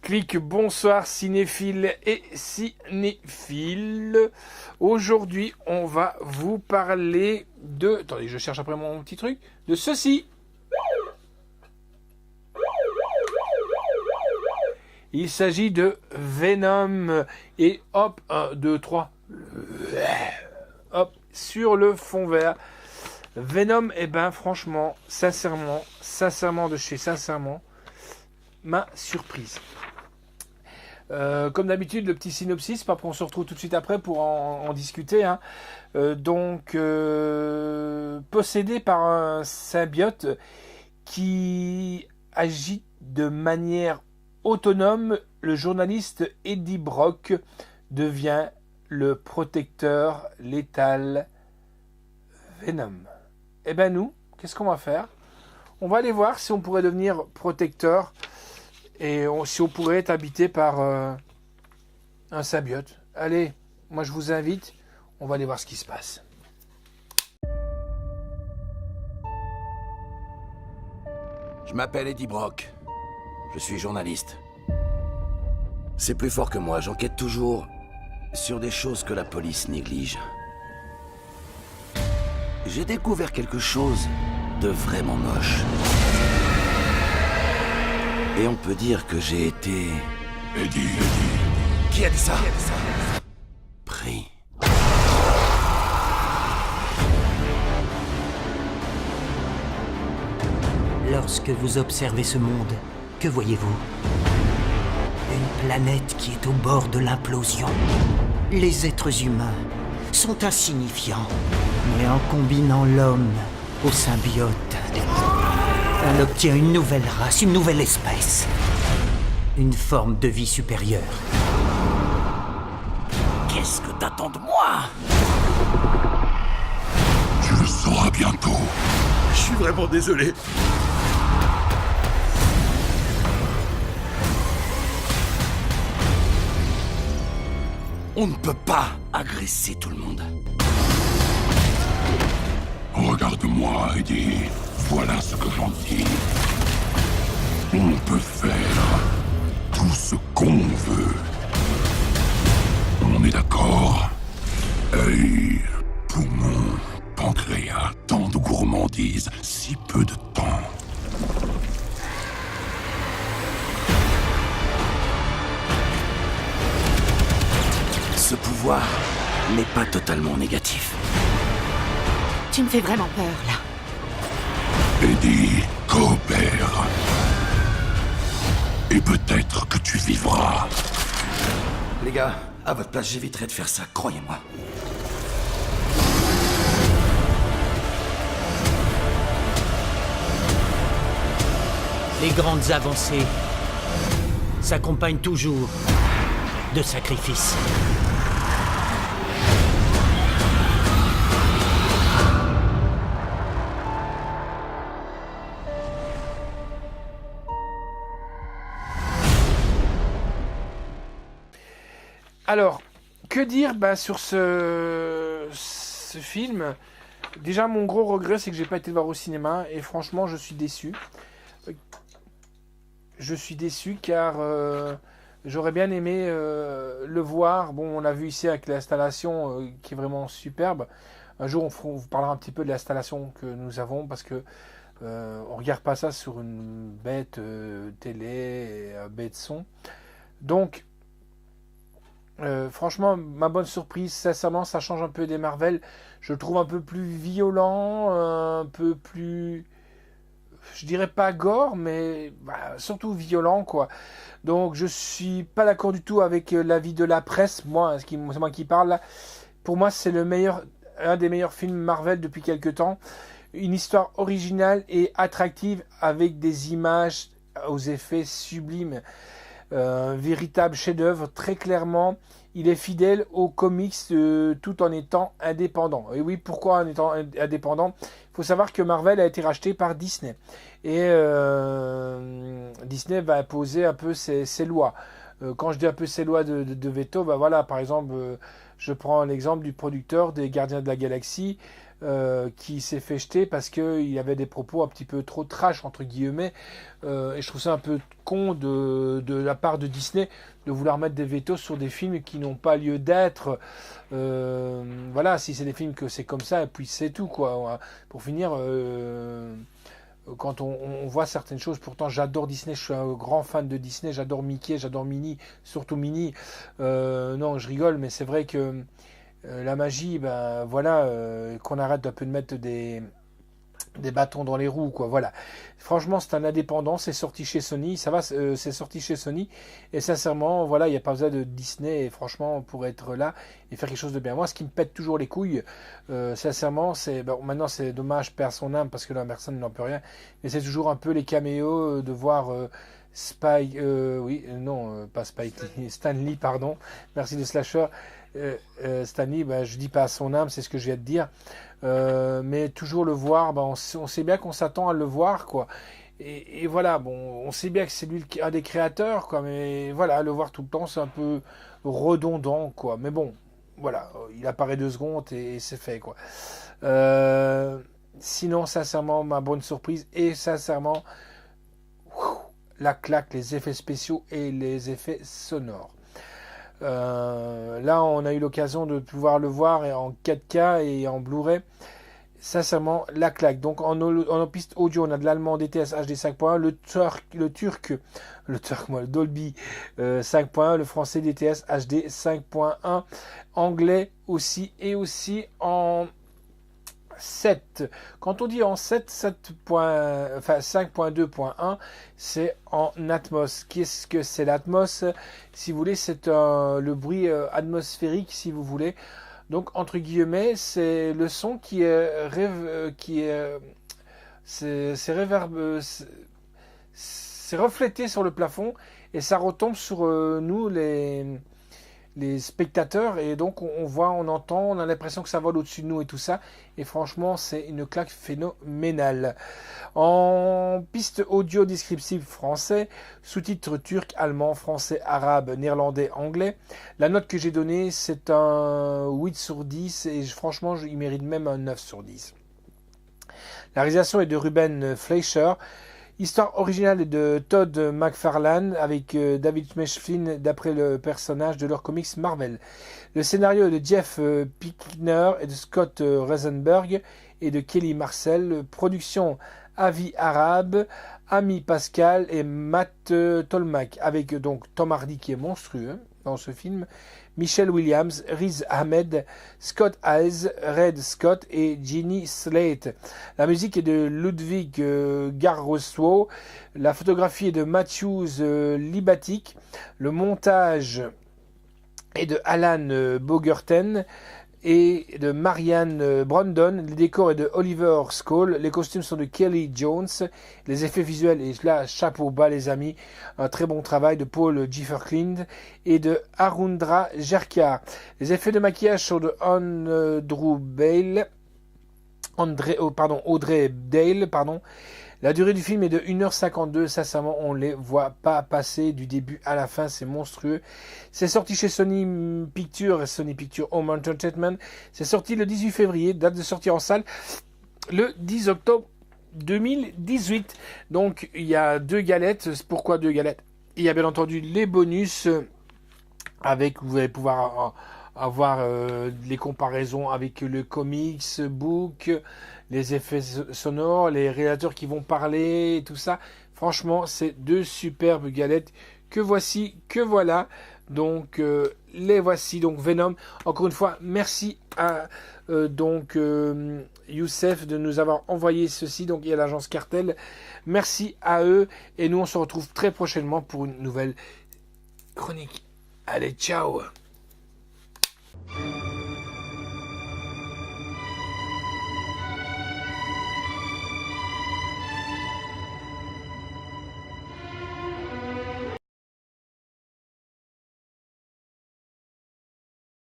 Clic, bonsoir cinéphiles et cinéphiles. Aujourd'hui, on va vous parler de... Attendez, je cherche après mon petit truc. De ceci. Il s'agit de Venom. Et hop, 1, 2, 3. Hop, sur le fond vert. Venom, eh ben franchement, sincèrement de chez sincèrement, ma surprise. Comme d'habitude, le petit synopsis, après on se retrouve tout de suite après pour en discuter. Hein. Possédé par un symbiote qui agit de manière autonome, le journaliste Eddie Brock devient le protecteur létal Venom. Eh ben nous, qu'est-ce qu'on va faire ? On va aller voir si on pourrait devenir protecteur et si on pourrait être habité par un symbiote. Allez, moi je vous invite, on va aller voir ce qui se passe. Je m'appelle Eddie Brock. Je suis journaliste. C'est plus fort que moi, j'enquête toujours sur des choses que la police néglige. J'ai découvert quelque chose de vraiment moche. Et on peut dire que j'ai été... Eddie. Qui a dit ça? Pris. Lorsque vous observez ce monde, que voyez-vous? Une planète qui est au bord de l'implosion. Les êtres humains sont insignifiants. Mais en combinant l'homme au symbiote, on obtient une nouvelle race, une nouvelle espèce. Une forme de vie supérieure. Qu'est-ce que t'attends de moi? Tu le sauras bientôt. Je suis vraiment désolé. On ne peut pas agresser tout le monde. Regarde-moi, Eddie. Voilà ce que j'en dis. On peut faire tout ce qu'on veut. On est d'accord? Œil, poumon, pancréas, tant de gourmandise, si peu de temps. Ce pouvoir n'est pas totalement négatif. Tu me fais vraiment peur, là. Eddie, coopère. Et peut-être que tu vivras. Les gars, à votre place, j'éviterai de faire ça, croyez-moi. Les grandes avancées s'accompagnent toujours de sacrifices. Alors, que dire sur ce film ? Déjà, mon gros regret, c'est que j'ai pas été le voir au cinéma. Et franchement, je suis déçu. Je suis déçu car j'aurais bien aimé le voir. Bon, on l'a vu ici avec l'installation qui est vraiment superbe. Un jour, on vous parlera un petit peu de l'installation que nous avons parce que on regarde pas ça sur une bête télé, et bête son. Donc, franchement, ma bonne surprise, sincèrement, ça change un peu des Marvel. Je le trouve un peu plus violent, un peu plus, je dirais pas gore, mais surtout violent, quoi. Donc, je suis pas d'accord du tout avec l'avis de la presse. Moi, c'est moi qui parle là. Pour moi, c'est un des meilleurs films Marvel depuis quelques temps. Une histoire originale et attractive avec des images aux effets sublimes. Un véritable chef-d'œuvre, très clairement. Il est fidèle aux comics tout en étant indépendant. Et oui, pourquoi en étant indépendant ? Il faut savoir que Marvel a été racheté par Disney. Et Disney va imposer un peu ses lois. Quand je dis un peu ses lois de veto, voilà, par exemple, Je prends l'exemple du producteur des Gardiens de la Galaxie qui s'est fait jeter parce qu'il avait des propos un petit peu trop trash entre guillemets et je trouve ça un peu con de la part de Disney de vouloir mettre des vétos sur des films qui n'ont pas lieu d'être. Voilà, si c'est des films que c'est comme ça et puis c'est tout quoi. Pour finir, quand on voit certaines choses, pourtant j'adore Disney, je suis un grand fan de Disney, j'adore Mickey, j'adore Minnie, surtout Minnie. Non, je rigole, mais c'est vrai que la magie, ben voilà, qu'on arrête un peu de mettre des bâtons dans les roues, quoi. Voilà. Franchement, c'est un indépendant, c'est sorti chez Sony, ça va, c'est sorti chez Sony, et sincèrement, voilà, il n'y a pas besoin de Disney, et franchement, pour être là et faire quelque chose de bien. Moi, ce qui me pète toujours les couilles, sincèrement, c'est, bon, maintenant, c'est dommage, perd son âme, parce que la personne n'en peut rien, mais c'est toujours un peu les caméos, de voir Spike, pas Spike Lee, Stan Lee, pardon, merci de Slasher, Stan Lee, ben, je dis pas à son âme, c'est ce que je viens de dire, mais toujours le voir, ben, on sait bien qu'on s'attend à le voir, quoi. Et voilà, bon, on sait bien que c'est lui un des créateurs, quoi, mais voilà, le voir tout le temps, c'est un peu redondant, quoi. Mais bon, voilà, il apparaît 2 secondes et c'est fait, quoi. Sinon, sincèrement, ma bonne surprise, et sincèrement, la claque, les effets spéciaux et les effets sonores. Là, on a eu l'occasion de pouvoir le voir en 4K et en Blu-ray. Sincèrement, la claque. Donc, en piste audio, on a de l'allemand DTS HD 5.1, le turc, le Dolby 5.1, le français DTS HD 5.1, anglais aussi, et aussi en 7. Quand on dit en 5.2.1, c'est en Atmos. Qu'est-ce que c'est l'Atmos? Si vous voulez, c'est le bruit atmosphérique, si vous voulez. Donc, entre guillemets, c'est le son qui est c'est reflété sur le plafond et ça retombe sur nous, les spectateurs, et donc on voit, on entend, on a l'impression que ça vole au-dessus de nous et tout ça, et franchement c'est une claque phénoménale. En piste audio descriptive français, sous-titres turc, allemand, français, arabe, néerlandais, anglais. La note que j'ai donnée, c'est un 8 sur 10 et franchement il mérite même un 9 sur 10. La réalisation est de Ruben Fleischer. Histoire originale est de Todd McFarlane avec David Meshflin d'après le personnage de leur comics Marvel. Le scénario est de Jeff Pickner et de Scott Rosenberg et de Kelly Marcel. Production Avi Arab, Ami Pascal et Matt Tolmach avec donc Tom Hardy qui est monstrueux dans ce film, Michelle Williams, Riz Ahmed, Scott Hayes, Red Scott et Ginny Slate. La musique est de Ludwig Garroswo. La photographie est de Matthews Libatic. Le montage est de Alan Bogerten et de Marianne Brandon. Le décor est de Oliver Skoll. Les costumes sont de Kelly Jones. Les effets visuels, et là, chapeau bas les amis, un très bon travail de Paul Gifferkind et de Arundra Jerkia. Les effets de maquillage sont de Audrey Dale. La durée du film est de 1h52, sincèrement on ne les voit pas passer du début à la fin, c'est monstrueux. C'est sorti chez Sony Pictures et Sony Pictures Home Entertainment. C'est sorti le 18 février, date de sortie en salle le 10 octobre 2018. Donc il y a 2 galettes, pourquoi 2 galettes? Il y a bien entendu les bonus avec, vous allez pouvoir avoir les comparaisons avec le comics book, les effets sonores, les réalisateurs qui vont parler et tout ça. Franchement, c'est 2 superbes galettes que voici, que voilà. Donc les voici, donc Venom. Encore une fois, merci à Youssef de nous avoir envoyé ceci. Donc il y a l'agence Cartel. Merci à eux et nous on se retrouve très prochainement pour une nouvelle chronique. Allez, ciao.